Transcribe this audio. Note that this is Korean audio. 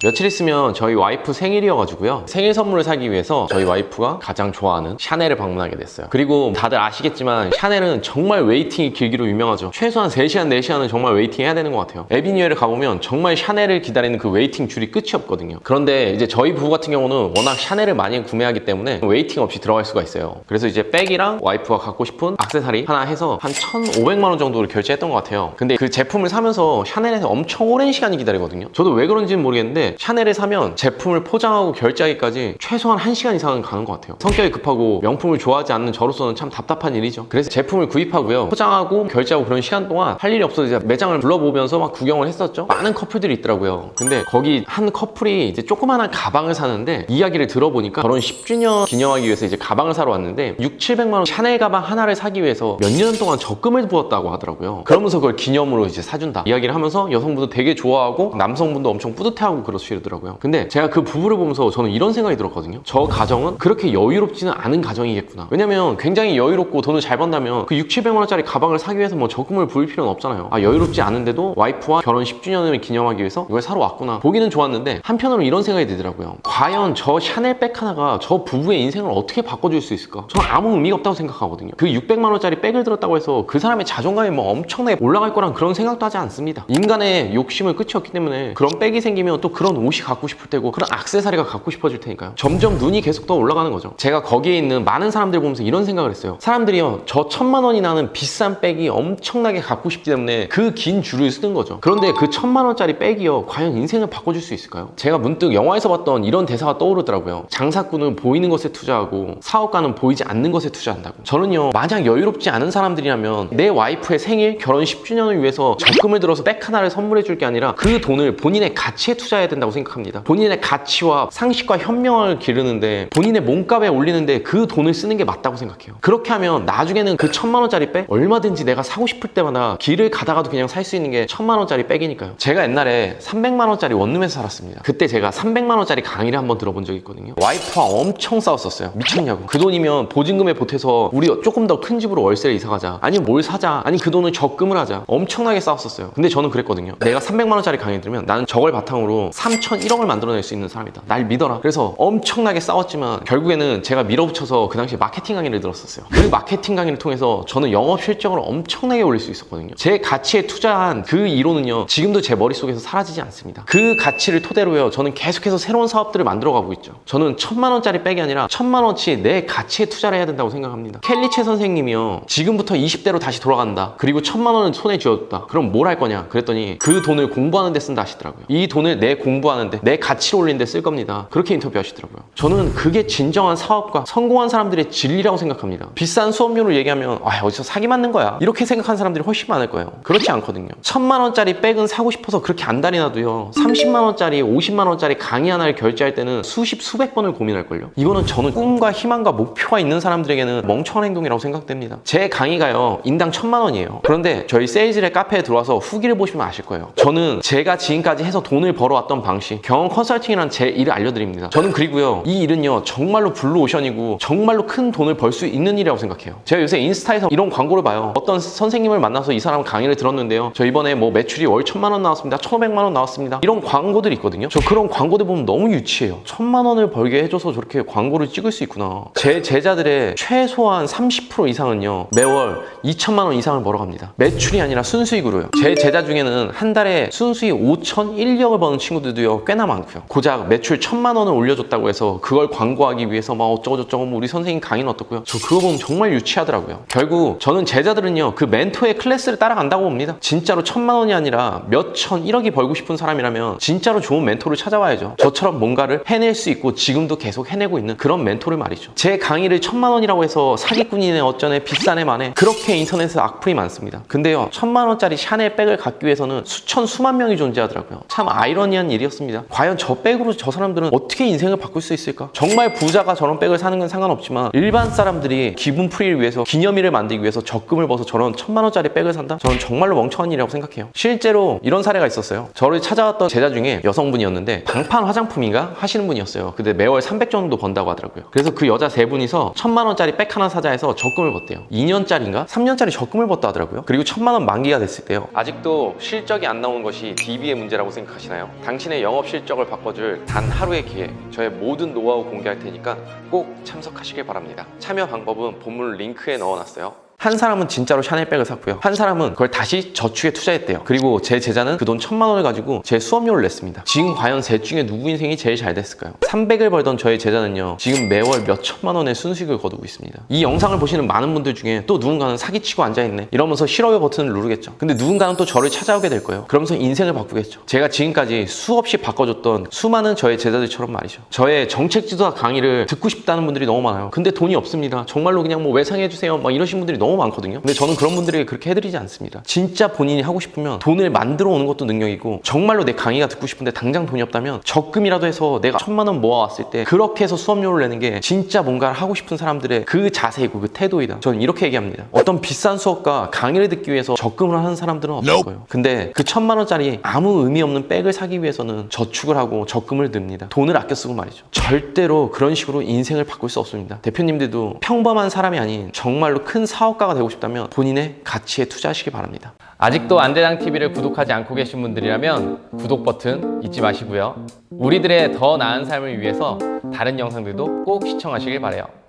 며칠 있으면 저희 와이프 생일이어가지고요. 생일 선물을 사기 위해서 저희 와이프가 가장 좋아하는 샤넬을 방문하게 됐어요. 그리고 다들 아시겠지만 샤넬은 정말 웨이팅이 길기로 유명하죠. 최소한 3시간, 4시간은 정말 웨이팅 해야 되는 것 같아요. 에비뉴에를 가보면 정말 샤넬을 기다리는 그 웨이팅 줄이 끝이 없거든요. 그런데 이제 저희 부부 같은 경우는 워낙 샤넬을 많이 구매하기 때문에 웨이팅 없이 들어갈 수가 있어요. 그래서 이제 백이랑 와이프가 갖고 싶은 액세서리 하나 해서 한 1,500만 원 정도를 결제했던 것 같아요. 근데 그 제품을 사면서 샤넬에서 엄청 오랜 시간이 기다리거든요. 저도 왜 그런지는 모르겠는데 샤넬을 사면 제품을 포장하고 결제하기까지 최소한 1시간 이상은 가는 것 같아요. 성격이 급하고 명품을 좋아하지 않는 저로서는 참 답답한 일이죠. 그래서 제품을 구입하고요, 포장하고 결제하고 그런 시간 동안 할 일이 없어서 이제 매장을 둘러보면서 막 구경을 했었죠. 많은 커플들이 있더라고요. 근데 거기 한 커플이 이제 조그마한 가방을 사는데, 이야기를 들어보니까 결혼 10주년 기념하기 위해서 이제 가방을 사러 왔는데 6,700만 원 샤넬 가방 하나를 사기 위해서 몇 년 동안 적금을 부었다고 하더라고요. 그러면서 그걸 기념으로 이제 사준다 이야기를 하면서 여성분도 되게 좋아하고 남성분도 엄청 뿌듯해하고 그러시더라고요. 근데 제가 그 부부를 보면서 저는 이런 생각이 들었거든요. 저 가정은 그렇게 여유롭지는 않은 가정이겠구나. 왜냐면 굉장히 여유롭고 돈을 잘 번다면 그 6,700만 원짜리 가방을 사기 위해서 뭐 적금을 부을 필요는 없잖아요. 여유롭지 않은데도 와이프와 결혼 10주년을 기념하기 위해서 이걸 사러 왔구나. 보기는 좋았는데 한편으로 이런 생각이 들더라고요. 과연 저 샤넬 백 하나가 저 부부의 인생을 어떻게 바꿔줄 수 있을까? 저는 아무 의미가 없다고 생각하거든요. 그 600만 원짜리 백을 들었다고 해서 그 사람의 자존감이 뭐 엄청나게 올라갈 거란 그런 생각도 하지 않습니다. 인간의 욕심은 끝이 없기 때문에 그런 백이 생기면 또 그런 옷이 갖고 싶을 테고 그런 액세서리가 갖고 싶어질 테니까요. 점점 눈이 계속 더 올라가는 거죠. 제가 거기에 있는 많은 사람들 보면서 이런 생각을 했어요. 사람들이요, 저 1,000만 원이 나는 비싼 백이 엄청나게 갖고 싶기 때문에 그 긴 줄을 쓰는 거죠. 그런데 그 1,000만 원짜리 백이요, 과연 인생을 바꿔줄 수 있을까요? 제가 문득 영화에서 봤던 이런 대사가 떠오르더라고요. 장사꾼은 보이는 것에 투자하고 사업가는 보이지 않는 것에 투자한다고. 저는요, 만약 여유롭지 않은 사람들이라면 내 와이프의 생일, 결혼 10주년을 위해서 적금을 들어서 백 하나를 선물해 줄 게 아니라 그 돈을 본인의 가치에 투자해야 된다고 생각합니다. 본인의 가치와 상식과 현명을 기르는데, 본인의 몸값에 올리는데 그 돈을 쓰는 게 맞다고 생각해요. 그렇게 하면 나중에는 그 1,000만 원짜리 백 얼마든지 내가 사고 싶을 때마다 길을 가다가도 그냥 살 수 있는 게 1,000만 원짜리 백이니까요. 제가 옛날에 300만 원짜리 원룸에서 살았습니다. 그때 제가 300만 원짜리 강의를 한번 들어본 적이 있거든요. 와이프와 엄청 싸웠었어요. 미쳤냐고. 그 돈이면 보증금에 보태서 우리 조금 더 큰 집으로 월세를 이사 가자, 아니면 뭘 사자, 아니 그 돈을 적금을 하자. 엄청나게 싸웠었어요. 근데 저는 그랬거든요. 내가 300만 원짜리 강의 들으면 나는 저걸 바탕으로 3,001억을 만들어낼 수 있는 사람이다. 날 믿어라. 그래서 엄청나게 싸웠지만 결국에는 제가 밀어붙여서 그 당시에 마케팅 강의를 들었었어요. 그 마케팅 강의를 통해서 저는 영업 실적을 엄청나게 올릴 수 있었거든요. 제 가치에 투자한 그 이론은요, 지금도 제 머릿속에서 사라지지 않습니다. 그 가치를 토대로요, 저는 계속해서 새로운 사업들을 만들어가고 있죠. 저는 1,000만 원짜리 백이 아니라 1,000만 원치 내 가치에 투자를 해야 된다고 생각합니다. 켈리 최 선생님이요, 지금부터 20대로 다시 돌아간다, 그리고 1,000만 원을 손에 쥐어줬다, 그럼 뭘 할 거냐 그랬더니 그 돈을 공부하는 데 쓴다 하시더라고요. 이 돈을 내 공부하는데, 내 가치를 올리는 데 쓸 겁니다. 그렇게 인터뷰하시더라고요. 저는 그게 진정한 사업가, 성공한 사람들의 진리라고 생각합니다. 비싼 수업료를 얘기하면 어디서 사기 맞는 거야, 이렇게 생각하는 사람들이 훨씬 많을 거예요. 그렇지 않거든요. 1,000만 원짜리 백은 사고 싶어서 그렇게 안달이 나도요, 30만 원짜리 50만 원짜리 강의 하나를 결제할 때는 수십 수백 번을 고민할걸요. 이거는 저는 꿈과 희망과 목표가 있는 사람들에게는 멍청한 행동이라고 생각됩니다. 제 강의가요, 인당 1,000만 원이에요. 그런데 저희 세일즈의 카페에 들어와서 후기를 보시면 아실 거예요. 저는 제가 지금까지 해서 돈을 벌어왔던 방식, 경험 컨설팅이라는 제 일을 알려드립니다. 저는 그리고요, 이 일은요, 정말로 블루오션이고 정말로 큰 돈을 벌 수 있는 일이라고 생각해요. 제가 요새 인스타에서 이런 광고를 봐요. 어떤 선생님을 만나서 이 사람 강의를 들었는데요, 저 이번에 뭐 매출이 월 1,000만 원 나왔습니다, 1,500만 원 나왔습니다, 이런 광고들이 있거든요. 저 그런 광고들 보면 너무 유치해요. 1,000만 원을 벌게 해줘서 저렇게 광고를 찍을 수 있구나. 제 제자들의 최소한 30% 이상은요, 매월 2,000만 원 이상을 벌어갑니다. 매출이 아니라 순수익으로요. 제 제자 중에는 한 달에 순수익 5,001억을 버는 친구들도요, 꽤나 많고요. 고작 매출 1,000만 원을 올려줬다고 해서 그걸 광고하기 위해서 막 어쩌고저쩌고, 뭐 우리 선생님 강의는 어떻고요. 저 그거 보면 정말 유치하더라고요. 결국 저는 제자들은요, 그 멘토의 클래스를 따라간다고 봅니다. 진짜로 1,000만 원이 아니라 몇천 1억이 벌고 싶은 사람이라면 진짜로 좋은 멘토를 찾아와야죠. 저처럼 뭔가를 해낼 수 있고 지금도 계속 해내고 있는 그런 멘토를 말이죠. 제 강의를 1,000만 원이라고 해서 사기꾼이네 어쩌네 비싸네 마네, 그렇게 인터넷에 악플이 많습니다. 근데요, 1,000만 원짜리 샤넬 백을 갖기 위해서는 수만 명이 존재하더라고요. 참 아이러니한 일이었습니다. 과연 저 백으로 저 사람들은 어떻게 인생을 바꿀 수 있을까? 정말 부자가 저런 백을 사는 건 상관없지만 일반 사람들이 기분 풀이를 위해서, 기념일을 만들기 위해서 적금을 벌어서 저런 1,000만 원짜리 백을 산다? 저는 정말로 멍청한 일이라고 생각해요. 실제로 이런 사례가 있었어요. 저를 찾아왔던 제자 중에 여성분이었는데 방판 화장품인가 하시는 분이었어요. 근데 매월 300 정도 번다고 하더라고요. 그래서 그 여자 3분이서 1,000만 원짜리 백 하나 사자 해서 적금을 벌대요. 2년짜리인가 3년짜리 적금을 벌다 하더라고요. 그리고 1,000만 원 만기가 됐을 때요, 아직도 실적이 안 나온 것이 DB의 문제라고 생각하시나요? 당시 당신의 영업 실적을 바꿔줄 단 하루의 기회, 저의 모든 노하우 공개할 테니까 꼭 참석하시길 바랍니다. 참여 방법은 본문 링크에 넣어놨어요. 한 사람은 진짜로 샤넬백을 샀고요. 한 사람은 그걸 다시 저축에 투자했대요. 그리고 제 제자는 그 돈 1000만 원을 가지고 제 수업료를 냈습니다. 지금 과연 셋 중에 누구 인생이 제일 잘 됐을까요? 300을 벌던 저의 제자는요, 지금 매월 몇 천만 원의 순수익을 거두고 있습니다. 이 영상을 보시는 많은 분들 중에 또 누군가는 사기치고 앉아있네 이러면서 싫어요 버튼을 누르겠죠. 근데 누군가는 또 저를 찾아오게 될 거예요. 그러면서 인생을 바꾸겠죠. 제가 지금까지 수없이 바꿔줬던 수많은 저의 제자들처럼 말이죠. 저의 정책 지도자 강의를 듣고 싶다는 분들이 너무 많아요. 근데 돈이 없습니다. 정말로 그냥 뭐 외상해주세요 막 이러신 분들이 너무 많거든요. 근데 저는 그런 분들에게 그렇게 해드리지 않습니다. 진짜 본인이 하고 싶으면 돈을 만들어 오는 것도 능력이고, 정말로 내 강의가 듣고 싶은데 당장 돈이 없다면 적금이라도 해서 내가 1000만 원 모아왔을 때 그렇게 해서 수업료를 내는 게 진짜 뭔가를 하고 싶은 사람들의 그 자세이고 그 태도이다. 저는 이렇게 얘기합니다. 어떤 비싼 수업과 강의를 듣기 위해서 적금을 하는 사람들은 없을 거예요. 근데 그 1000만 원짜리 아무 의미 없는 백을 사기 위해서는 저축을 하고 적금을 듭니다. 돈을 아껴 쓰고 말이죠. 절대로 그런 식으로 인생을 바꿀 수 없습니다. 대표님들도 평범한 사람이 아닌 정말로 큰 사업가가 되고 싶다면 본인의 가치에 투자하시기 바랍니다. 아직도 안대장TV를 구독하지 않고 계신 분들이라면 구독 버튼 잊지 마시고요. 우리들의 더 나은 삶을 위해서 다른 영상들도 꼭 시청하시길 바라요.